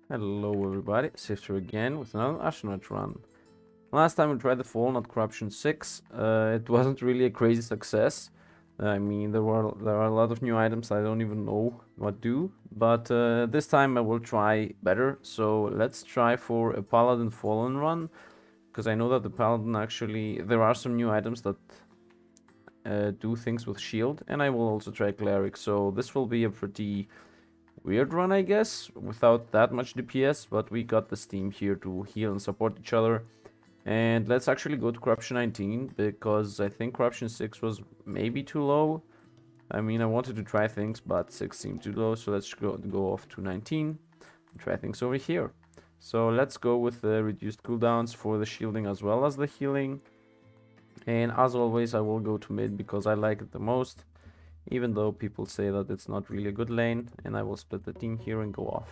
Hello everybody, Sifter again with another Astronarch run. Last time we tried the Fall, not Corruption 6. It wasn't really a crazy success. I mean, there are a lot of new items I don't even know what do. But this time I will try better. So let's try for a Paladin Fallen run. Because I know that the Paladin actually... There are some new items that do things with shield. And I will also try Cleric. So this will be a pretty... weird run, I guess, without that much DPS, but we got the Steam here to heal and support each other. And let's actually go to Corruption 19, because I think Corruption 6 was maybe too low. I mean, I wanted to try things, but 6 seemed too low, so let's go off to 19 and try things over here. So let's go with the reduced cooldowns for the shielding as well as the healing. And as always, I will go to mid because I like it the most. Even though people say that it's not really a good lane, and I will split the team here and go off.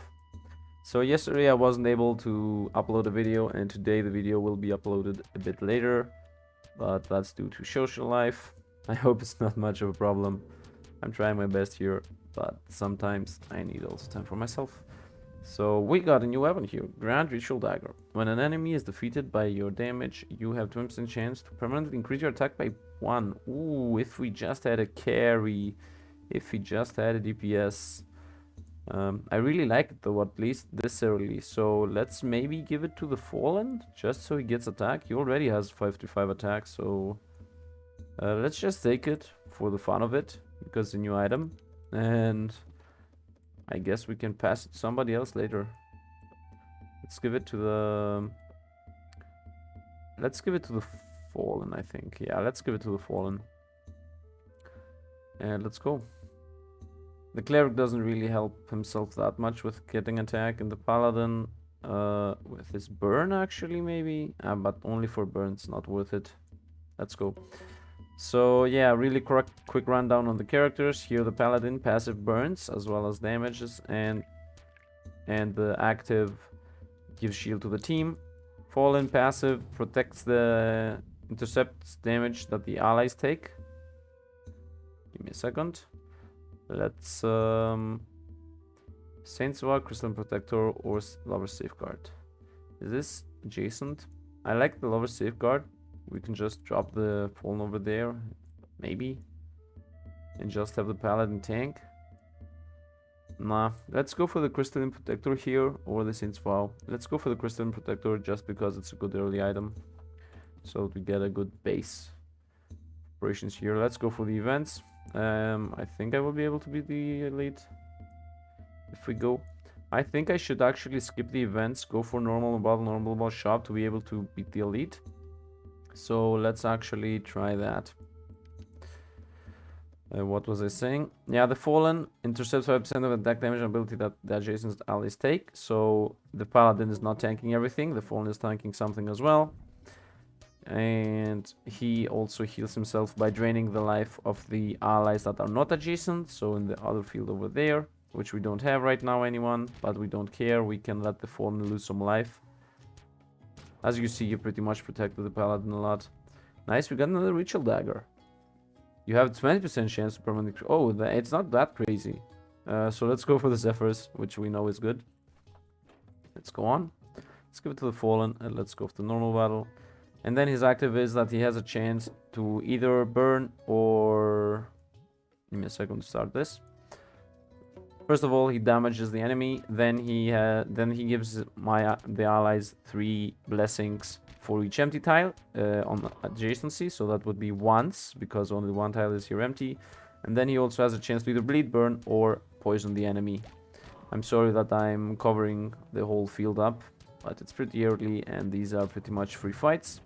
So yesterday I wasn't able to upload a video, and today the video will be uploaded a bit later, but that's due to social life. I hope it's not much of a problem. I'm trying my best here, but sometimes I need also time for myself. So we got a new weapon here, Grand Ritual Dagger. When an enemy is defeated by your damage, you have 20% chance to permanently increase your attack by 1. Ooh, if we just had a carry, if we just had a DPS. I really like it though, at least this early. So let's maybe give it to the Fallen, just so he gets attack. He already has 5-5 attack, so let's just take it for the fun of it, because it's a new item. And I guess we can pass it to somebody else later. Let's give it to the... Let's give it to the Fallen, I think. Yeah, let's give it to the Fallen. And let's go. The Cleric doesn't really help himself that much with getting attack, and the Paladin with his burn actually maybe, but only for burns, not worth it. Let's go. So yeah, really quick rundown on the characters. Here the Paladin, passive burns as well as damages, and the active gives shield to the team. Fallen passive protects the intercepts damage that the allies take. Give me a second. Let's Saint's Vow, Crystalline Protector, or Lover's Safeguard. Is this adjacent? I like the Lover's Safeguard. We can just drop the Fallen over there, maybe, and just have the Paladin tank. Nah, let's go for the Crystalline Protector here, or the Saint's Vow. Let's go for the Crystalline Protector just because it's a good early item, so we get a good base operations here. Let's go for the events. I think I will be able to beat the elite if we go. I think I should actually skip the events, go for normal ball shop to be able to beat the elite. So let's actually try that. What was I saying? Yeah, the Fallen intercepts 5% of attack damage and ability that the adjacent allies take. So the Paladin is not tanking everything, the Fallen is tanking something as well. And he also heals himself by draining the life of the allies that are not adjacent, so in the other field over there, which we don't have right now anyone, but we don't care, we can let the Fallen lose some life. As you see, you pretty much protected the Paladin a lot. Nice, we got another Ritual Dagger. You have 20% chance to permanently... Oh, it's not that crazy. So let's go for the Zephyrs, which we know is good. Let's go on. Let's give it to the Fallen, and let's go for the normal battle. And then his active is that he has a chance to either burn or... Give me a second to start this. First of all, he damages the enemy. Then he gives the allies 3 blessings for each empty tile on adjacency. So that would be once, because only one tile is here empty. And then he also has a chance to either bleed, burn, or poison the enemy. I'm sorry that I'm covering the whole field up, but it's pretty early and these are pretty much free fights.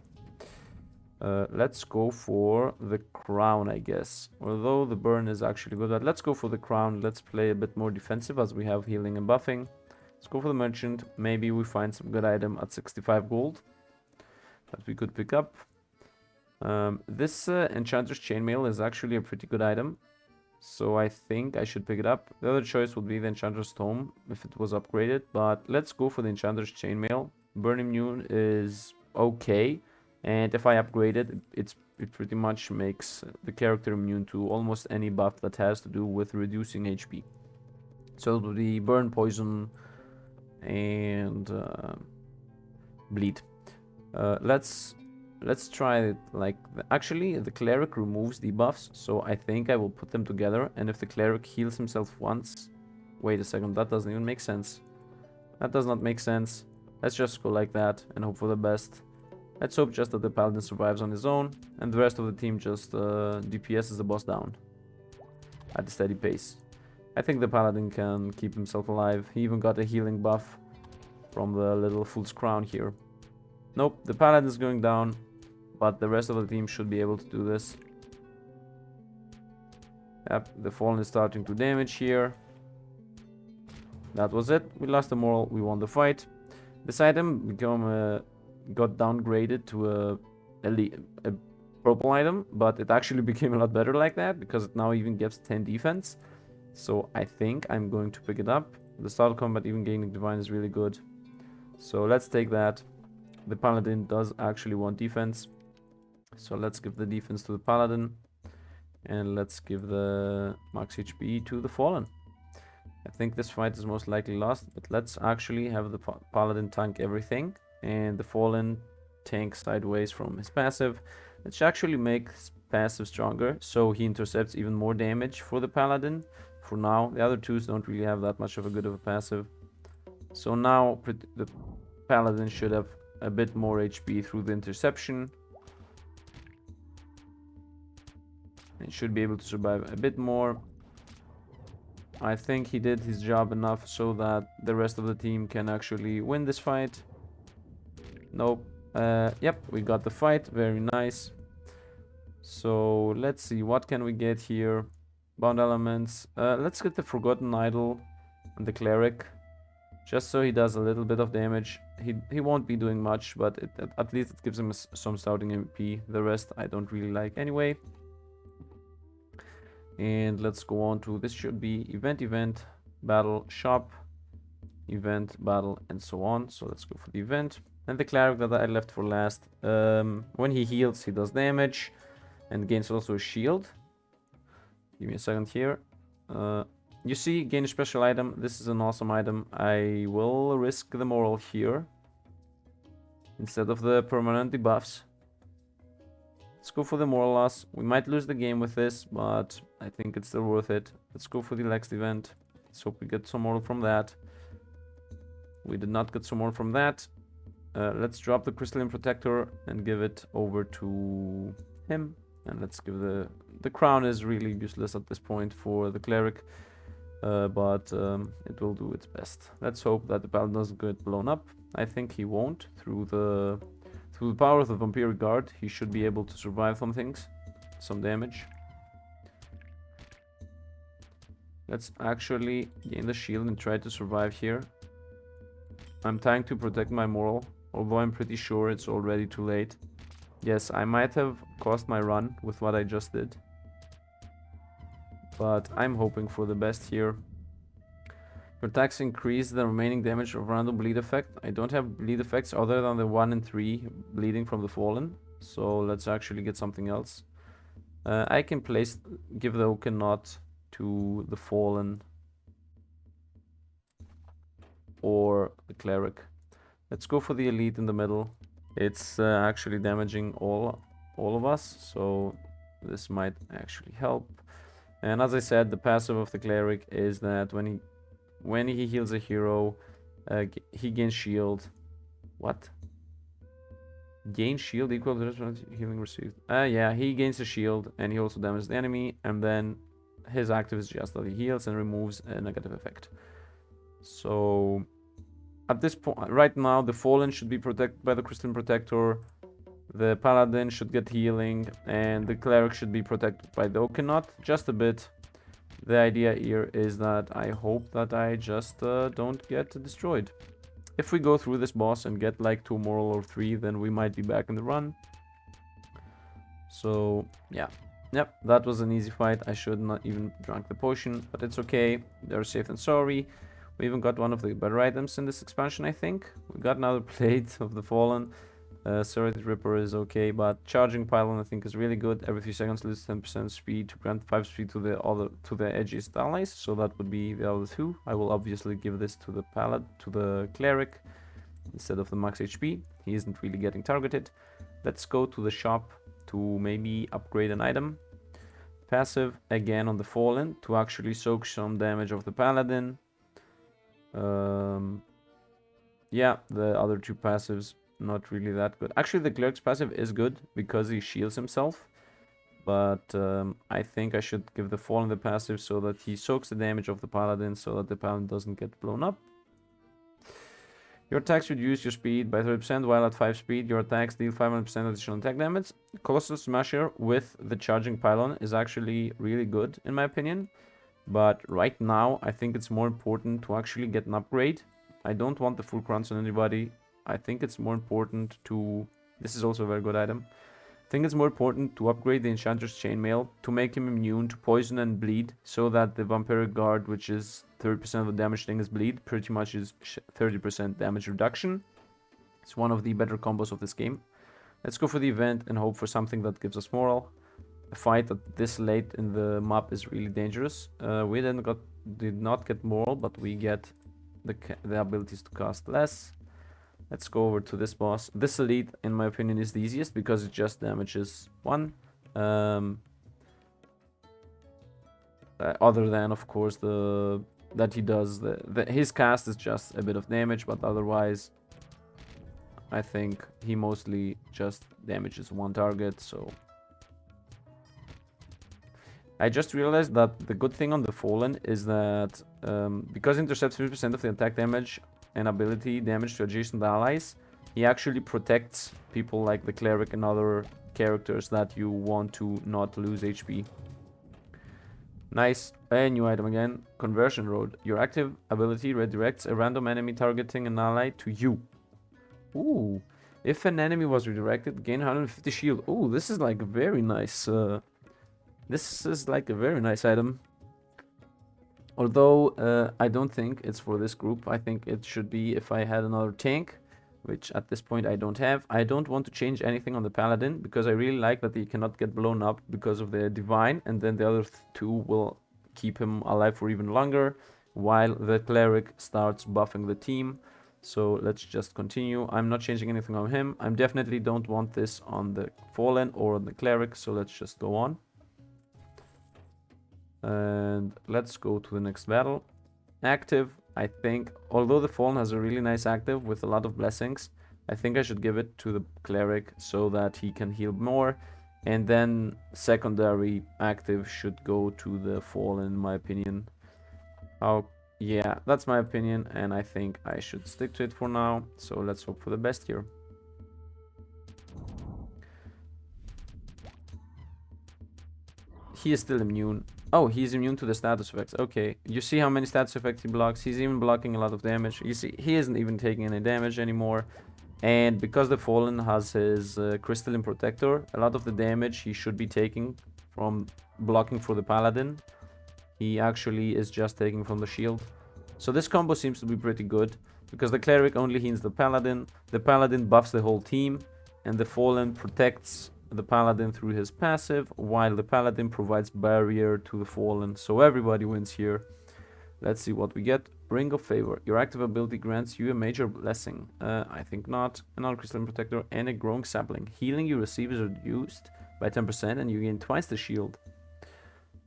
Let's go for the crown, I guess. Although the burn is actually good, but let's go for the crown. Let's play a bit more defensive as we have healing and buffing. Let's go for the merchant. Maybe we find some good item at 65 gold that we could pick up. This Enchanter's Chainmail is actually a pretty good item, so I think I should pick it up. The other choice would be the Enchanter's Tome if it was upgraded, but let's go for the Enchanter's Chainmail. Burn immune is okay. And if I upgrade it, it pretty much makes the character immune to almost any buff that has to do with reducing HP. So the burn, poison, and bleed. Let's try it like actually the cleric removes debuffs, so I think I will put them together, and if the cleric heals himself once, wait a second, that doesn't even make sense. That does not make sense. Let's just go like that and hope for the best. Let's hope just that the paladin survives on his own and the rest of the team just DPSs the boss down at a steady pace. I think the paladin can keep himself alive. He even got a healing buff from the little fool's crown here. Nope, the paladin is going down, but the rest of the team should be able to do this. Yep, the fallen is starting to damage here. That was it. We lost the moral, we won the fight. This item got downgraded to a purple item, but it actually became a lot better like that because it now even gives 10 defense. So I think I'm going to pick it up. The start of combat even gaining divine is really good. So let's take that. The paladin does actually want defense. So let's give the defense to the paladin. And let's give the max HP to the fallen. I think this fight is most likely lost, but let's actually have the paladin tank everything. And the fallen tank sideways from his passive. Let's actually make his passive stronger, so he intercepts even more damage for the paladin. For now, the other twos don't really have that much of a good of a passive. So now the paladin should have a bit more HP through the interception. And should be able to survive a bit more. I think he did his job enough so that the rest of the team can actually win this fight. Nope. Yep, we got the fight. Very nice. So let's see, what can we get here? Bound elements. Let's get the Forgotten Idol and the Cleric. Just so he does a little bit of damage. He won't be doing much, but at least it gives him some starting MP. The rest I don't really like anyway. And let's go on to, this should be event, battle, shop, event, battle, and so on. So let's go for the event. And the cleric that I left for last. When he heals, he does damage and gains also a shield. Give me a second here. You see, gain a special item. This is an awesome item. I will risk the moral here instead of the permanent debuffs. Let's go for the moral loss. We might lose the game with this, but I think it's still worth it. Let's go for the next event. Let's hope we get some moral from that. We did not get some moral from that. Let's drop the Crystalline Protector and give it over to him. And let's give the crown is really useless at this point for the cleric. But it will do its best. Let's hope that the paladin doesn't get blown up. I think he won't. Through the power of the Vampiric Guard, he should be able to survive some things. Some damage. Let's actually gain the shield and try to survive here. I'm trying to protect my moral, although I'm pretty sure it's already too late. Yes, I might have cost my run with what I just did. But I'm hoping for the best here. Your attacks increase the remaining damage of random bleed effect. I don't have bleed effects other than the 1 and 3 bleeding from the fallen. So let's actually get something else. I can give the Oaken Knot to the fallen or the cleric. Let's go for the elite in the middle. It's actually damaging all of us, so this might actually help. And as I said, the passive of the cleric is that when he heals a hero, he gains shield. What? Gain shield equal to the healing received. Yeah, he gains a shield and he also damages the enemy, and then his active is just that he heals and removes a negative effect. So at this point, right now, the fallen should be protected by the Crystalline Protector. The paladin should get healing, and the cleric should be protected by the Oaken Knot just a bit. The idea here is that I hope that I just don't get destroyed. If we go through this boss and get like 2 moral or 3, then we might be back in the run. So yeah, yep, that was an easy fight. I should not even drink the potion, but it's okay. They're safe and sorry. We even got one of the better items in this expansion, I think. We got another plate of the fallen. Serrated Ripper is okay, but Charging Pylon I think is really good. Every 3 seconds loses 10% speed to grant 5 speed to the edgiest allies. So that would be the other two. I will obviously give this to the Cleric instead of the max HP. He isn't really getting targeted. Let's go to the shop to maybe upgrade an item. Passive again on the Fallen to actually soak some damage of the Paladin. Yeah, the other two passives not really that good. Actually, the Cleric's passive is good because he shields himself. But I think I should give the Fallen the passive so that he soaks the damage of the Paladin so that the Paladin doesn't get blown up. Your attacks reduce your speed by 30%, while at 5 speed, your attacks deal 500% additional attack damage. Colossal Smasher with the Charging Pylon is actually really good, in my opinion. But right now, I think it's more important to actually get an upgrade. I don't want the full crunch on anybody. I think it's more important to... This is also a very good item. I think it's more important to upgrade the Enchanter's Chainmail to make him immune to poison and bleed, so that the Vampiric Guard, which is 30% of the damage thing is bleed, pretty much is 30% damage reduction. It's one of the better combos of this game. Let's go for the event and hope for something that gives us moral. A fight at this late in the map is really dangerous. We then did not get moral, but we get the abilities to cast less. Let's go over to this boss. This elite, in my opinion, is the easiest because it just damages 1. Other than, of course, that he does his cast is just a bit of damage, but otherwise, I think he mostly just damages 1 target. So I just realized that the good thing on the Fallen is that because intercepts 50% of the attack damage and ability damage to adjacent allies, he actually protects people like the Cleric and other characters that you want to not lose HP. Nice. A new item again. Conversion Road. Your active ability redirects a random enemy targeting an ally to you. Ooh. If an enemy was redirected, gain 150 shield. Ooh, this is like a very nice... this is like a very nice item. Although, I don't think it's for this group. I think it should be if I had another tank, which at this point I don't have. I don't want to change anything on the Paladin, because I really like that he cannot get blown up because of the Divine, and then the other two will keep him alive for even longer, while the Cleric starts buffing the team. So let's just continue. I'm not changing anything on him. I definitely don't want this on the Fallen or on the Cleric, so let's just go on. And let's go to the next battle. Active, I think, although the Fallen has a really nice active with a lot of blessings, I think I should give it to the Cleric so that he can heal more. And then secondary active should go to the Fallen, in my opinion. Oh, yeah, that's my opinion, and I think I should stick to it for now. So let's hope for the best here. He is still immune. Oh, he's immune to the status effects. Okay, you see how many status effects he blocks? He's even blocking a lot of damage. You see, he isn't even taking any damage anymore. And because the Fallen has his Crystalline Protector, a lot of the damage he should be taking from blocking for the Paladin, he actually is just taking from the shield. So this combo seems to be pretty good, because the Cleric only heals the Paladin buffs the whole team, and the Fallen protects the Paladin through his passive, while the Paladin provides barrier to the Fallen, so everybody wins here. Let's see what we get. Ring of Favor. Your active ability grants you a major blessing. I think not. Another Crystalline Protector and a Growing Sapling. Healing you receive is reduced by 10% and you gain twice the shield.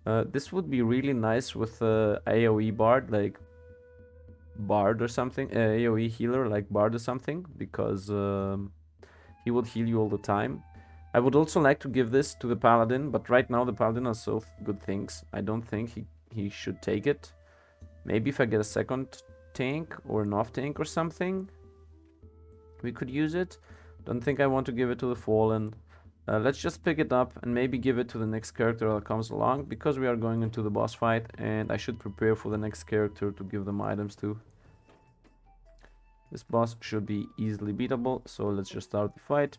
This would be really nice with AoE Bard, like Bard or something. AoE healer like Bard or something, because he would heal you all the time. I would also like to give this to the Paladin, but right now the Paladin has so good things. I don't think he should take it. Maybe if I get a second tank or an off tank or something, we could use it. Don't think I want to give it to the Fallen. Let's just pick it up and maybe give it to the next character that comes along, because we are going into the boss fight and I should prepare for the next character to give them items to. This boss should be easily beatable, so let's just start the fight.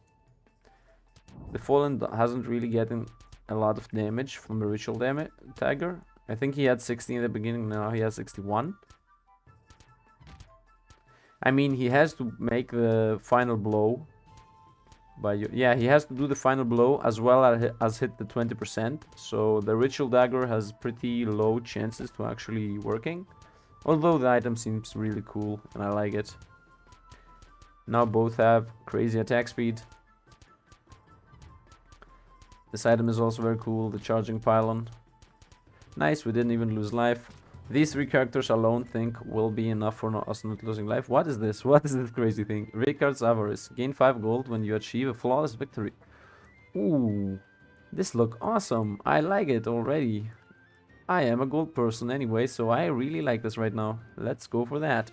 The Fallen hasn't really gotten a lot of damage from the ritual Dagger. I think he had 60 in the beginning, now he has 61. I mean, he has to make the final blow by you. Yeah, he has to do the final blow as well as hit the 20%. So the Ritual Dagger has pretty low chances to actually working. Although the item seems really cool and I like it. Now both have crazy attack speed. This item is also very cool, the Charging Pylon. Nice, we didn't even lose life. These three characters alone think will be enough for us not losing life. What is this? What is this crazy thing? Ricard's Avarice. Gain 5 gold when you achieve a flawless victory. Ooh, this look awesome. I like it already. I am a gold person anyway, so I really like this right now. Let's go for that.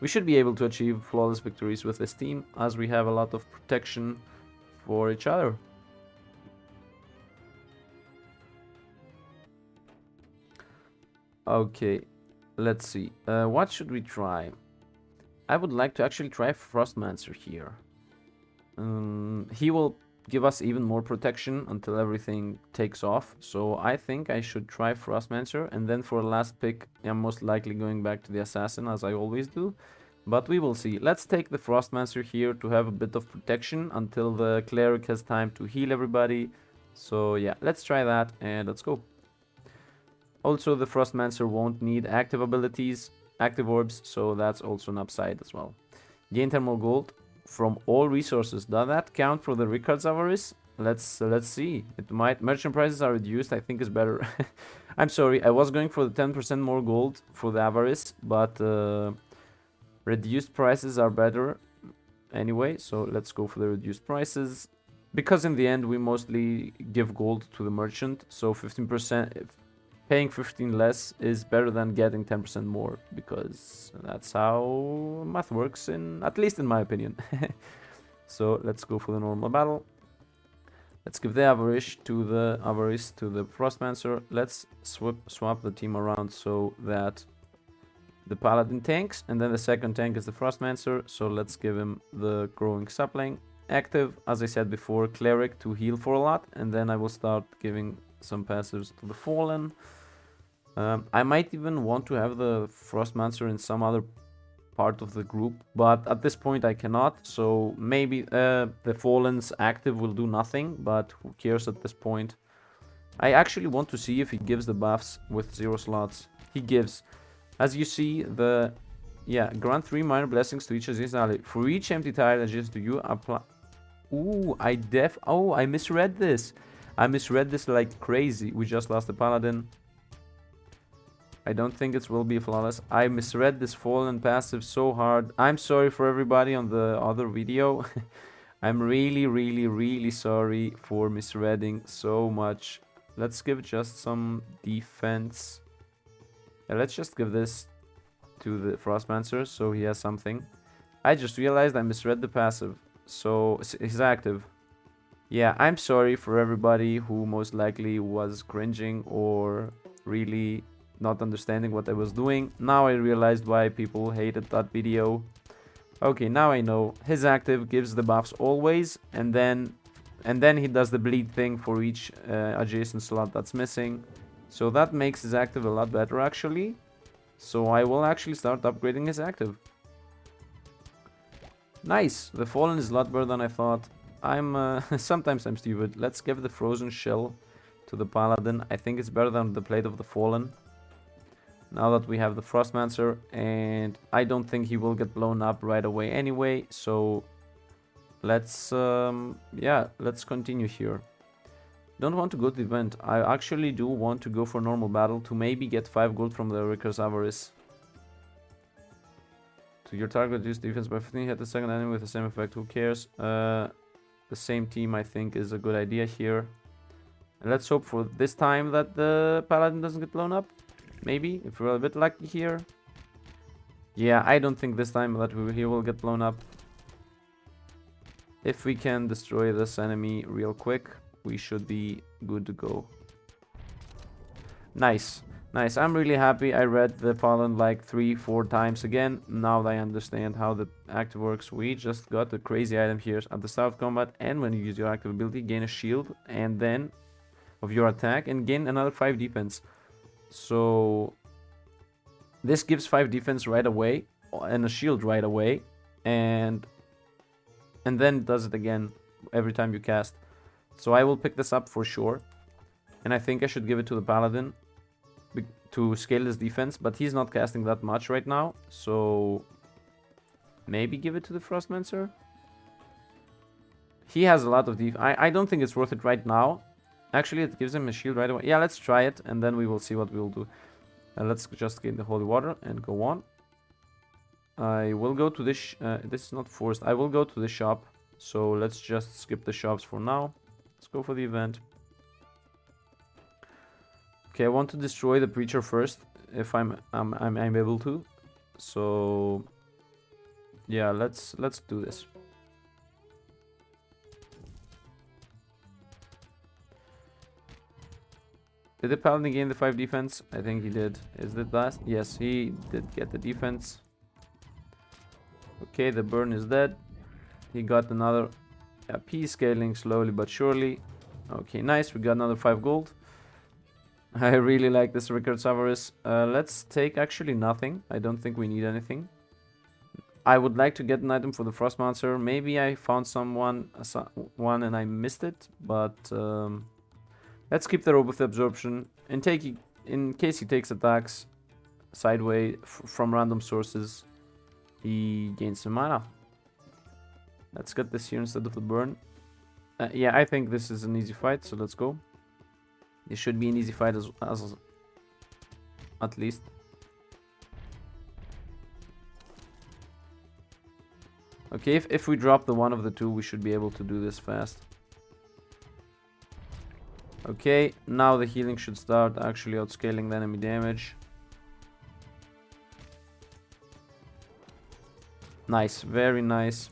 We should be able to achieve flawless victories with this team, as we have a lot of protection for each other. Okay, let's see. What should we try? I would like to actually try Frostmancer here. He will give us even more protection until everything takes off. So I think I should try Frostmancer, and then for a last pick, I'm most likely going back to the Assassin, as I always do. But we will see. Let's take the Frostmancer here to have a bit of protection until the Cleric has time to heal everybody. So yeah, let's try that and let's go. Also, the Frostmancer won't need active abilities, active orbs, so that's also an upside as well. Gain thermal gold from all resources. Does that count for the Ricard's Avarice? Let's see. It might. Merchant prices are reduced, I think is better. I'm sorry, I was going for the 10% more gold for the Avarice, but reduced prices are better anyway, so let's go for the reduced prices. Because in the end, we mostly give gold to the merchant, so 15%... Paying 15 less is better than getting 10% more, because that's how math works, at least in my opinion. So let's go for the normal battle. Let's give the Avarice to the Frostmancer. Let's swap the team around so that the Paladin tanks, and then the second tank is the Frostmancer. So let's give him the Growing Sapling. Active, as I said before, Cleric to heal for a lot, and then I will start giving some passives to the Fallen. I might even want to have the Frostmancer in some other part of the group, but at this point I cannot, so maybe the Fallen's active will do nothing, but who cares at this point. I actually want to see if he gives the buffs with 0 slots. He gives. As you see, grant 3 minor blessings to each adjacent ally. For each empty tile adjacent to you, apply... Ooh, I misread this. I misread this like crazy. We just lost the Paladin. I don't think it will be flawless. I misread this Fallen passive so hard. I'm sorry for everybody on the other video. I'm really sorry for misreading so much. Let's give just some defense. Let's just give this to the Frostmancer so he has something. I just realized I misread the passive. So he's active. Yeah, I'm sorry for everybody who most likely was cringing or really not understanding what I was doing. Now I realized why people hated that video. Okay, now I know. His active gives the buffs always, and then he does the bleed thing for each adjacent slot that's missing. So that makes his active a lot better actually. So I will actually start upgrading his active. Nice. The Fallen is a lot better than I thought. Sometimes I'm stupid. Let's give the Frozen Shell to the Paladin. I think it's better than the Plate of the Fallen. Now that we have the Frostmancer, and I don't think he will get blown up right away anyway, so let's continue here. Don't want to go to the event. I actually do want to go for normal battle to maybe get 5 gold from the Ricard's Avarice. To your target, reduce defense by 15, hit the second enemy with the same effect, who cares? The same team I think is a good idea here. And let's hope for this time that the Paladin doesn't get blown up. Maybe, if we're a bit lucky here. Yeah, I don't think this time that he will get blown up. If we can destroy this enemy real quick, we should be good to go. Nice. Nice. I'm really happy I read the Pylon like 3-4 times again. Now that I understand how the active works. We just got a crazy item here. At the start of combat and when you use your active ability, gain a shield and then of your attack and gain another 5 defense. So this gives 5 defense right away and a shield right away, and then it does it again. every time you cast. So I will pick this up for sure. And I think I should give it to the Paladin to scale his defense, but he's not casting that much right now. So maybe give it to the Frostmancer. He has a lot of I don't think it's worth it right now. Actually, it gives him a shield right away. Yeah, let's try it, and then we will see what we'll do. Let's just get the holy water and go on. I will go to this. This is not forced. I will go to the shop. So let's just skip the shops for now. Let's go for the event. Okay, I want to destroy the preacher first, if I'm able to. So yeah, let's do this. Did the Paladin gain the 5 defense? I think he did. Is it last? Yes, he did get the defense. Okay, the burn is dead. He got another P scaling slowly but surely. Okay, nice. We got another 5 gold. I really like this Rickard's Avarice. Let's take actually nothing. I don't think we need anything. I would like to get an item for the Frostmancer. Maybe I found one and I missed it, but let's keep the robe with the absorption. In case he takes attacks sideways from random sources, he gains some mana. Let's get this here instead of the burn. Yeah, I think this is an easy fight, so let's go. It should be an easy fight as at least. Okay, if we drop the one of the two, we should be able to do this fast. Okay, now the healing should start actually outscaling the enemy damage. Nice, very nice.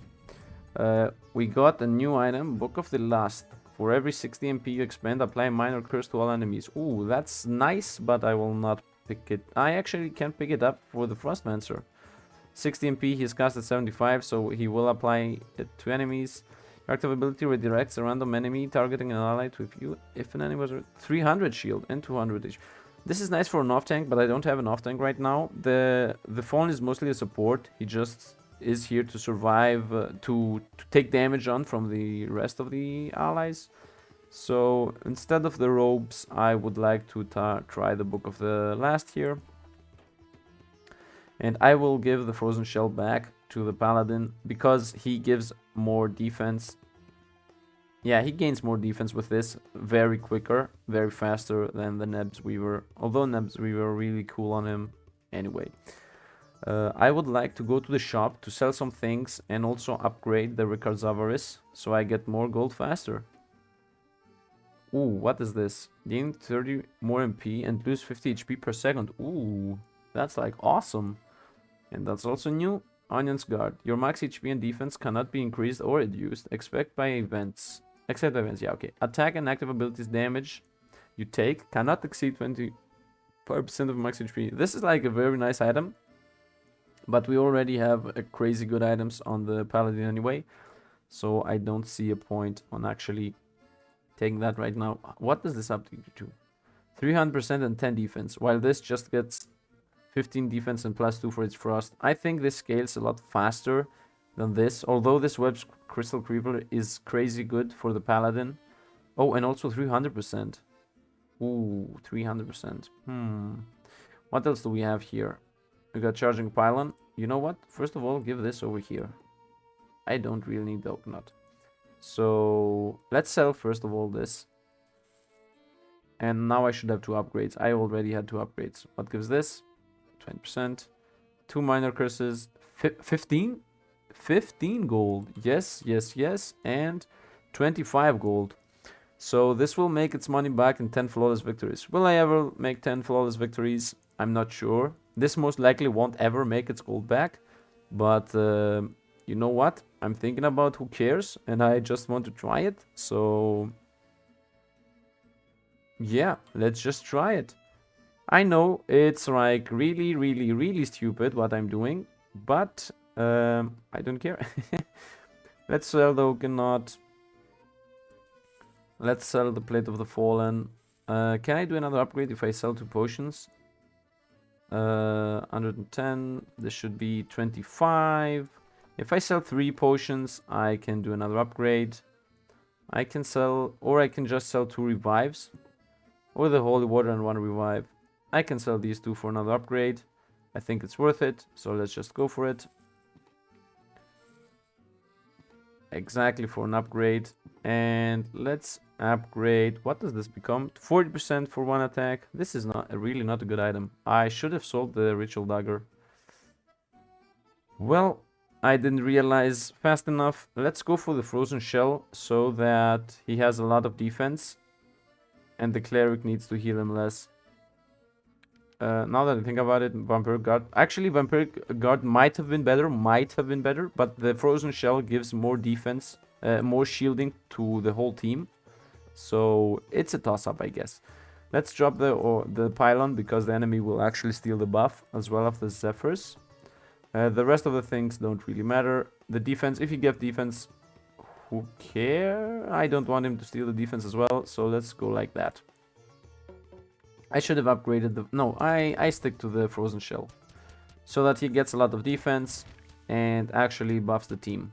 We got a new item, Book of the Lust. For every 60 MP you expend, apply a minor curse to all enemies. Ooh, that's nice, but I will not pick it. I actually can pick it up for the Frostmancer. 60 MP, he's cast at 75, so he will apply it to enemies. Your active ability redirects a random enemy targeting an ally to you if an enemy was 300 shield and 200 HP. This is nice for an off tank, but I don't have an off tank right now. The Fallen is mostly a support. He just is here to survive, to take damage on from the rest of the allies. So instead of the robes, I would like to try the Book of the Last here. And I will give the Frozen Shell back to the Paladin because he gives more defense. Yeah, he gains more defense with this, very quicker, very faster than the Nebs Weaver. Although Nebs Weaver really cool on him anyway. I would like to go to the shop to sell some things and also upgrade the Rickard's Avarice so I get more gold faster. Ooh, what is this? Gain 30 more MP and lose 50 HP per second. Ooh, that's like awesome. And that's also new. Onion's Guard. Your max HP and defense cannot be increased or reduced except by events. Yeah, okay. Attack and active abilities damage you take cannot exceed 25% of max HP. This is like a very nice item. But we already have crazy good items on the Paladin anyway. So I don't see a point on actually taking that right now. What does this upgrade to? 300% and 10 defense. While this just gets 15 defense and +2 for its frost. I think this scales a lot faster than this. Although this Web's Crystal Creeper is crazy good for the Paladin. Oh, and also 300%. Ooh, 300%. What else do we have here? We got Charging Pylon. You know what? First of all, give this over here. I don't really need the Oak Nut. So let's sell first of all this. And now I should have 2 upgrades. I already had 2 upgrades. What gives this? 20%. 2 minor curses. 15? 15 gold. Yes, yes, yes. And 25 gold. So this will make its money back in 10 flawless victories. Will I ever make 10 flawless victories? I'm not sure. This most likely won't ever make its gold back. But you know what? I'm thinking about who cares. And I just want to try it. So yeah, let's just try it. I know it's like really, really, really stupid what I'm doing. But I don't care. Let's sell the Oaken Knot. Let's sell the Plate of the Fallen. Can I do another upgrade if I sell 2 potions? 110. This should be 25. If I sell 3 potions, I can do another upgrade. I can sell, or I can just sell 2 revives, or the holy water and 1 revive. I can sell these 2 for another upgrade. I think it's worth it, so let's just go for it. Exactly for an upgrade. And let's upgrade. What does this become? 40% for 1 attack. This is really not a good item. I should have sold the ritual dagger. Well, I didn't realize fast enough. Let's go for the frozen shell so that he has a lot of defense and the cleric needs to heal him less. Now that I think about it, Vampiric Guard... Actually, Vampiric Guard might have been better, but the Frozen Shell gives more defense, more shielding to the whole team. So, it's a toss-up, I guess. Let's drop the Pylon, because the enemy will actually steal the buff, as well as the Zephyrs. The rest of the things don't really matter. The defense, if you give defense, who cares? I don't want him to steal the defense as well, so let's go like that. I should have upgraded the... No, I stick to the Frozen Shell. So that he gets a lot of defense and actually buffs the team.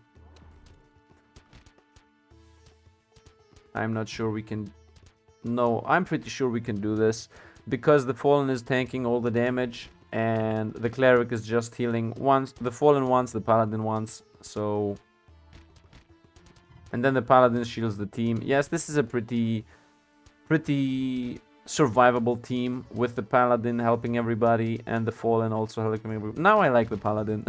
I'm not sure we can... No, I'm pretty sure we can do this. Because the Fallen is tanking all the damage and the Cleric is just healing once. The Fallen once, the Paladin once. So... And then the Paladin shields the team. Yes, this is a pretty survivable team with the Paladin helping everybody and the Fallen also helping everybody. Now I like the Paladin.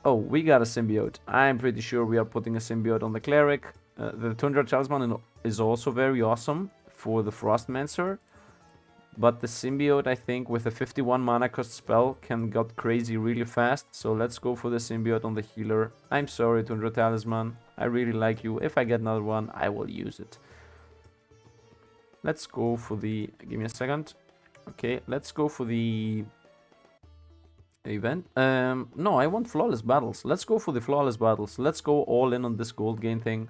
Oh, we got a symbiote. I'm pretty sure we are putting a symbiote on the Cleric. The Tundra Talisman is also very awesome for the Frostmancer. But the symbiote, I think, with a 51 mana cost spell can get crazy really fast. So let's go for the symbiote on the healer. I'm sorry, Tundra Talisman. I really like you. If I get another one, I will use it. Let's go for the... Give me a second. Okay, let's go for the event. No, I want flawless battles. Let's go for the flawless battles. Let's go all in on this gold gain thing.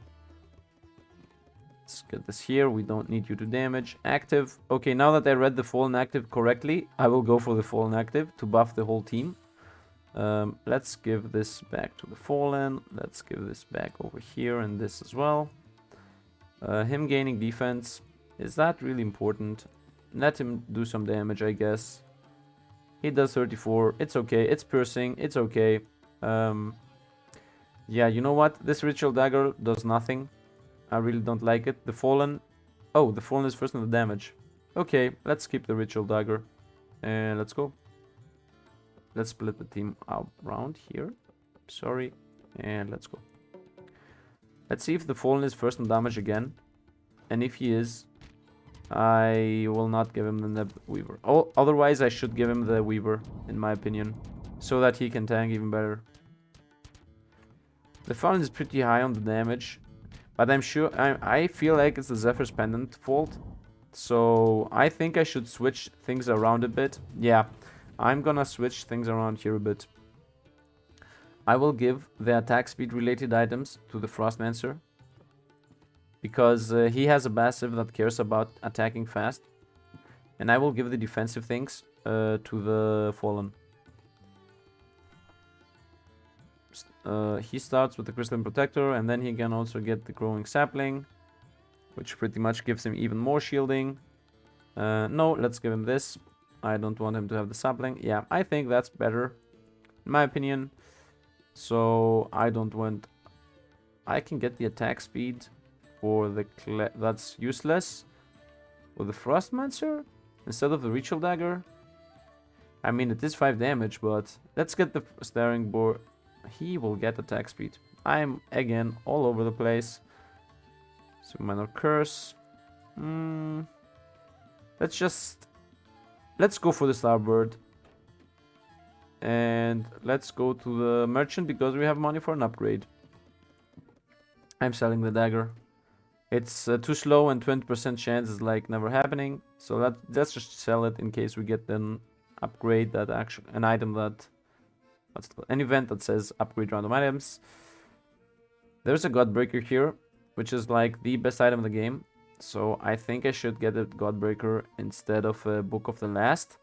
Let's get this here. We don't need you to damage. Active. Okay, now that I read the Fallen active correctly, I will go for the Fallen active to buff the whole team. Let's give this back to the Fallen. Let's give this back over here and this as well. Him gaining defense. Is that really important? Let him do some damage, I guess. He does 34. It's okay. It's piercing. It's okay. Yeah, you know what? This Ritual Dagger does nothing. I really don't like it. The Fallen... Oh, the Fallen is first on the damage. Okay, let's keep the Ritual Dagger. And let's go. Let's split the team out around here. Sorry. And let's go. Let's see if the Fallen is first on damage again. And if he is... I will not give him the Weaver. Oh, otherwise I should give him the Weaver, in my opinion. So that he can tank even better. The Fallen is pretty high on the damage. But I'm sure... I feel like it's the Zephyr's Pendant fault. So I think I should switch things around a bit. Yeah, I'm gonna switch things around here a bit. I will give the attack speed related items to the Frostmancer. Because he has a passive that cares about attacking fast. And I will give the defensive things to the Fallen. He starts with the Crystalline Protector, and then he can also get the Growing Sapling, which pretty much gives him even more shielding. No, let's give him this. I don't want him to have the Sapling. Yeah, I think that's better, in my opinion. So, I don't want... I can get the attack speed... For the that's useless. For the Frostmancer instead of the Ritual Dagger. I mean, it is 5 damage, but let's get the Staring Boar. He will get attack speed. I'm again all over the place. So Minor Curse. Let's go for the Starbird. And let's go to the Merchant because we have money for an upgrade. I'm selling the Dagger. It's too slow and 20% chance is like never happening. So let's just sell it in case we get an upgrade that actually... An item that... What's it called? An event that says upgrade random items. There's a Godbreaker here, which is like the best item in the game. So I think I should get a Godbreaker instead of a Book of the Last.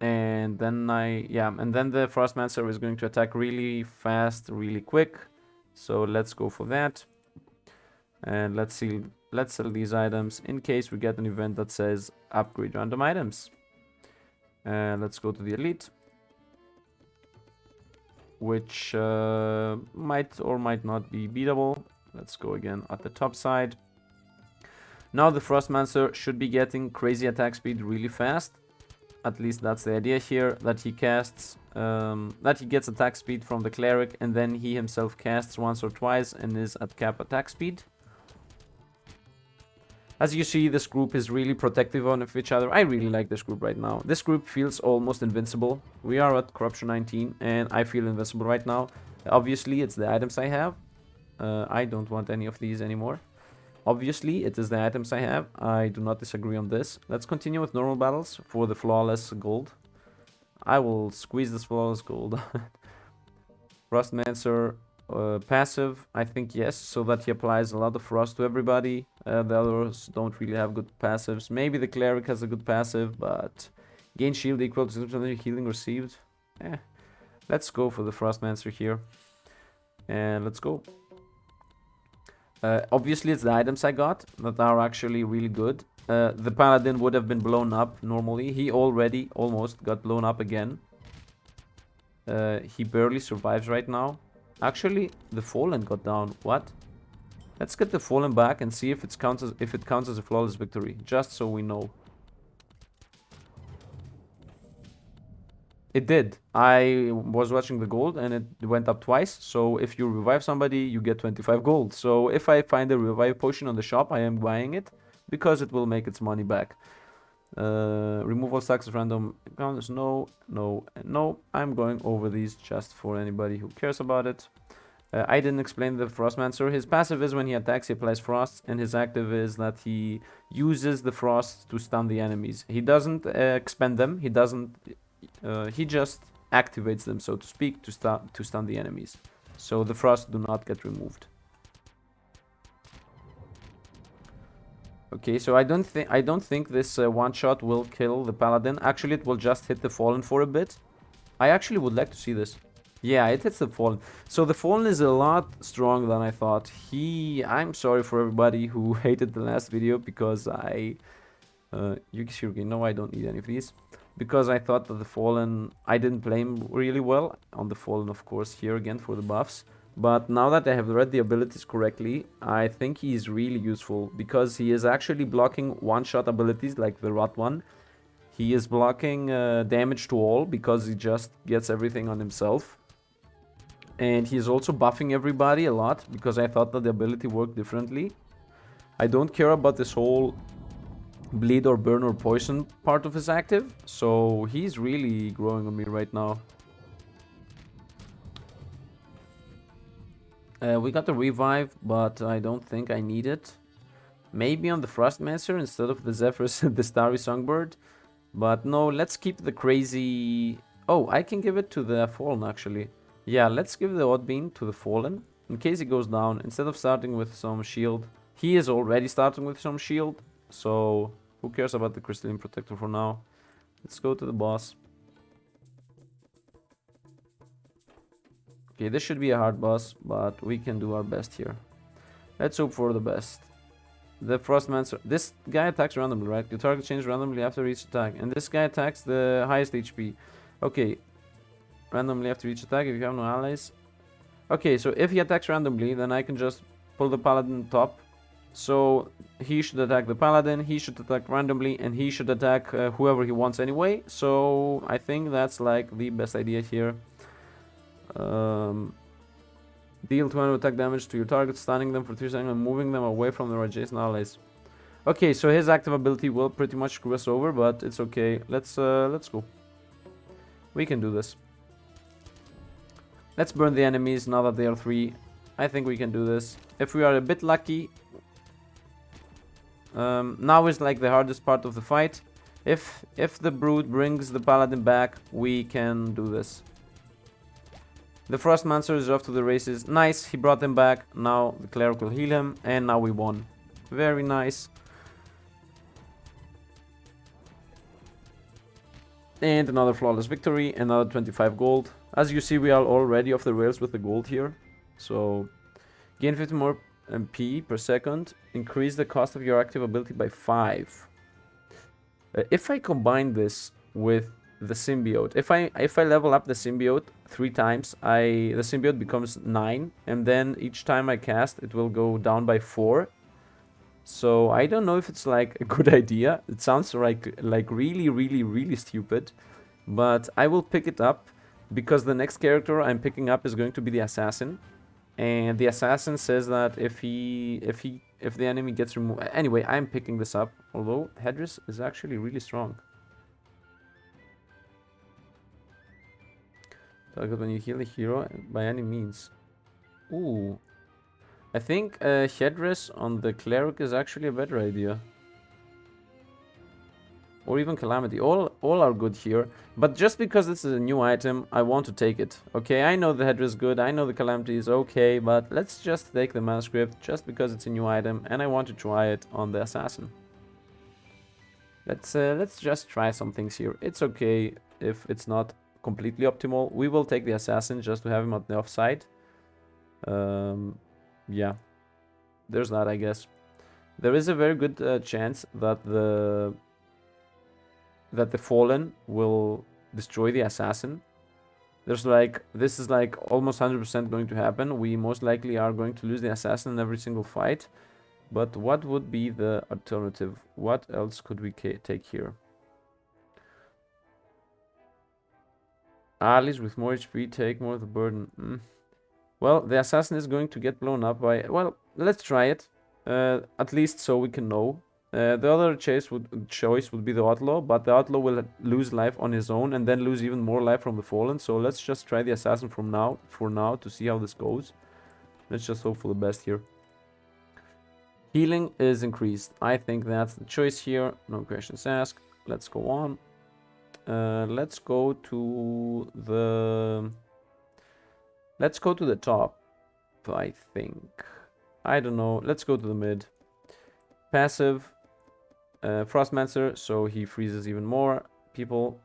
And then and then the Frostmancer is going to attack really fast, really quick. So let's go for that. And let's see. Let's sell these items in case we get an event that says upgrade random items. And let's go to the elite, which might or might not be beatable. Let's go again at the top side. Now the Frostmancer should be getting crazy attack speed really fast. At least that's the idea here, that he casts, that he gets attack speed from the cleric and then he himself casts once or twice and is at cap attack speed. As you see, this group is really protective of each other. I really like this group right now. This group feels almost invincible. We are at corruption 19 and I feel invincible right now. Obviously, it's the items I have. I don't want any of these anymore. Obviously, it is the items I have. I do not disagree on this. Let's continue with normal battles for the flawless gold. I will squeeze this flawless gold. Frostmancer passive, I think yes, so that he applies a lot of frost to everybody. The others don't really have good passives. Maybe the cleric has a good passive, but gain shield equal to healing received. Let's go for the Frostmancer here. And let's go. Obviously, it's the items I got that are actually really good. The Paladin would have been blown up normally. He already almost got blown up again. He barely survives right now. Actually, the Fallen got down. What? Let's get the Fallen back and see if it counts as a flawless victory, just so we know. It did. I was watching the gold and it went up twice. So if you revive somebody, you get 25 gold. So if I find a revive potion on the shop, I am buying it because it will make its money back. Remove all stacks of random encounters. No, no, and no. I'm going over these just for anybody who cares about it. I didn't explain the Frostmancer. His passive is when he attacks, he applies frost, and his active is that he uses the frost to stun the enemies. He doesn't expend them. He doesn't. He just activates them, so to speak, to stun the enemies. So the frost do not get removed. Okay, so I don't think this one shot will kill the Paladin. Actually, it will just hit the Fallen for a bit. I actually would like to see this. Yeah, it hits the Fallen. So the Fallen is a lot stronger than I thought. I'm sorry for everybody who hated the last video because no, I don't need any of these. Because I thought that the Fallen, I didn't play him really well on the Fallen, of course, here again for the buffs. But now that I have read the abilities correctly, I think he is really useful because he is actually blocking one-shot abilities like the Rot one. He is blocking damage to all because he just gets everything on himself. And he is also buffing everybody a lot because I thought that the ability worked differently. I don't care about this whole bleed or burn or poison part of his active, so he's really growing on me right now. We got the revive, but I don't think I need it. Maybe on the Frostmancer instead of the Zephyrs, the Starry Songbird. But no, let's keep the crazy... Oh, I can give it to the Fallen actually. Yeah, let's give the Odd Bean to the Fallen in case he goes down. Instead of starting with some shield, he is already starting with some shield, so who cares about the Crystalline Protector for now? Let's go to the boss. Okay, this should be a hard boss, but we can do our best here. Let's hope for the best. The Frostmancer. This guy attacks randomly, right? Your target changes randomly after each attack. And this guy attacks the highest HP. Okay. Randomly after each attack if you have no allies. Okay, so if he attacks randomly, then I can just pull the Paladin top. So he should attack the Paladin, he should attack randomly, and he should attack whoever he wants anyway. So I think that's like the best idea here. Deal 200 attack damage to your target, stunning them for 3 seconds and moving them away from their adjacent allies. Okay, so his active ability will pretty much screw us over, but it's okay. Let's go. We can do this. Let's burn the enemies now that they are 3. I think we can do this. If we are a bit lucky. Now is like the hardest part of the fight. If the Brood brings the Paladin back, we can do this. The Frostmancer is off to the races. Nice, he brought him back. Now the Cleric will heal him, and now we won. Very nice. And another flawless victory, another 25 gold. As you see, we are already off the rails with the gold here. So Gain 50 more MP per second. Increase the cost of your active ability by 5. If I combine this with the symbiote, if I level up the symbiote 3 times, the symbiote becomes 9, and then each time I cast, it will go down by 4. So I don't know if it's like a good idea. It sounds like really, really, really stupid, but I will pick it up because the next character I'm picking up is going to be the assassin, and the assassin says that if the enemy gets removed. Anyway, I'm picking this up. Although Headrest is actually really strong. Target when you heal a hero by any means. Ooh. I think Headrest on the Cleric is actually a better idea. Or even Calamity. All are good here. But just because this is a new item, I want to take it. Okay, I know the Headrest is good. I know the Calamity is okay. But let's just take the Manuscript just because it's a new item. And I want to try it on the Assassin. Let's just try some things here. It's okay if it's not completely optimal. We will take the Assassin just to have him on the offside. Yeah, there's that, I guess. There is a very good chance that the Fallen will destroy the Assassin. This is like almost 100% going to happen. We most likely are going to lose the Assassin in every single fight. But what would be the alternative? What else could we take here? Allies with more HP take more of the burden. Well, the Assassin is going to get blown up by... Well, let's try it. At least so we can know. The other choice would be the Outlaw, but the Outlaw will lose life on his own and then lose even more life from the Fallen. So let's just try the Assassin for now to see how this goes. Let's just hope for the best here. Healing is increased. I think that's the choice here. No questions asked. Let's go on. Let's go to the top, I think. I don't know. Let's go to the mid. Passive. Frostmancer, so he freezes even more people.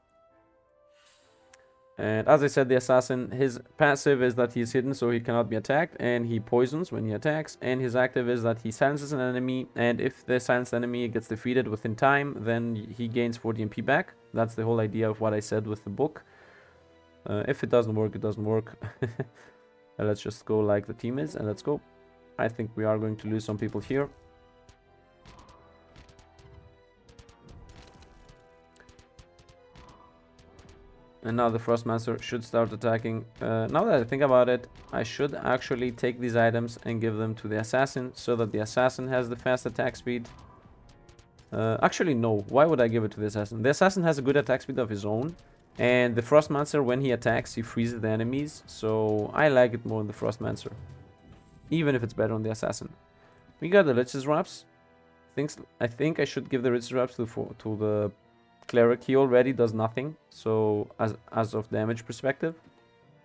And as I said, the Assassin, his passive is that he's hidden so he cannot be attacked, and he poisons when he attacks, and his active is that he silences an enemy, and if the silenced enemy gets defeated within time, then he gains 40 MP back. That's the whole idea of what I said with the book. If it doesn't work, it doesn't work. Let's just go like the team is, and let's go. I think we are going to lose some people here. And now the Frostmancer should start attacking. Now that I think about it, I should actually take these items and give them to the Assassin so that the Assassin has the fast attack speed. Actually, no. Why would I give it to the Assassin? The Assassin has a good attack speed of his own. And the Frostmancer, when he attacks, he freezes the enemies. So I like it more on the Frostmancer. Even if it's better on the Assassin. We got the Lich's Wraps. I think I should give the Lich's Wraps to the Cleric. He already does nothing, so as of damage perspective.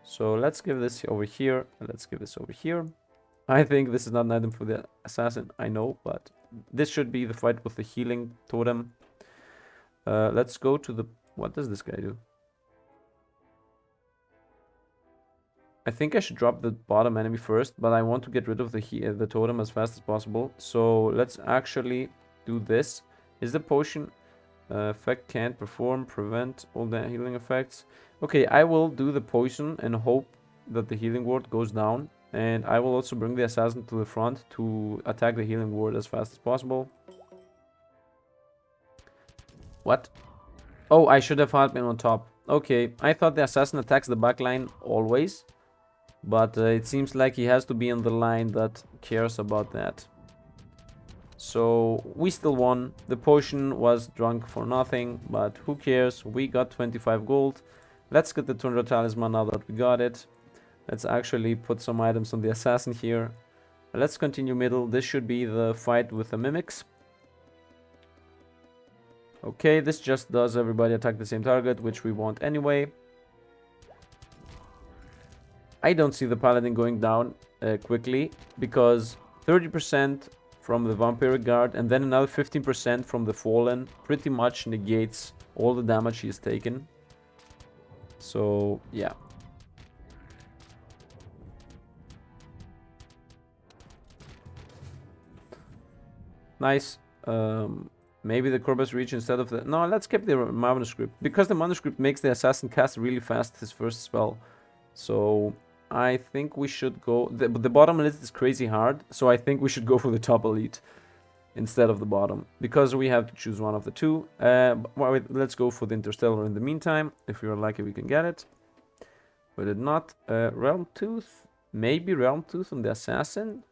So let's give this over here, and let's give this over here. I think this is not an item for the Assassin, I know, but this should be the fight with the healing totem. Let's go to the... What does this guy do? I think I should drop the bottom enemy first, but I want to get rid of the totem as fast as possible. So let's actually do this. Is the potion... effect can't prevent all the healing effects. Okay, I will do the poison and hope that the healing ward goes down. And I will also bring the Assassin to the front to attack the healing ward as fast as possible. What? Oh, I should have had him on top. Okay, I thought the Assassin attacks the backline always. But it seems like he has to be on the line that cares about that. So we still won. The potion was drunk for nothing, but who cares? We got 25 gold. Let's get the 200 talisman now that we got it. Let's actually put some items on the Assassin here. Let's continue middle. This should be the fight with the mimics. Okay, this just does everybody attack the same target, which we want anyway. I don't see the paladin going down quickly because 30% from the Vampiric Guard and then another 15% from the Fallen pretty much negates all the damage he's taken. So, yeah. Nice. Maybe the Corvus reach instead of the... No, let's keep the manuscript. Because the manuscript makes the assassin cast really fast his first spell. So I think we should go... The bottom list is crazy hard. So I think we should go for the top elite instead of the bottom. Because we have to choose one of the two. Wait, let's go for the Interstellar in the meantime. If we are lucky, we can get it. But if not, Realm Tooth. Maybe Realm Tooth on the assassin.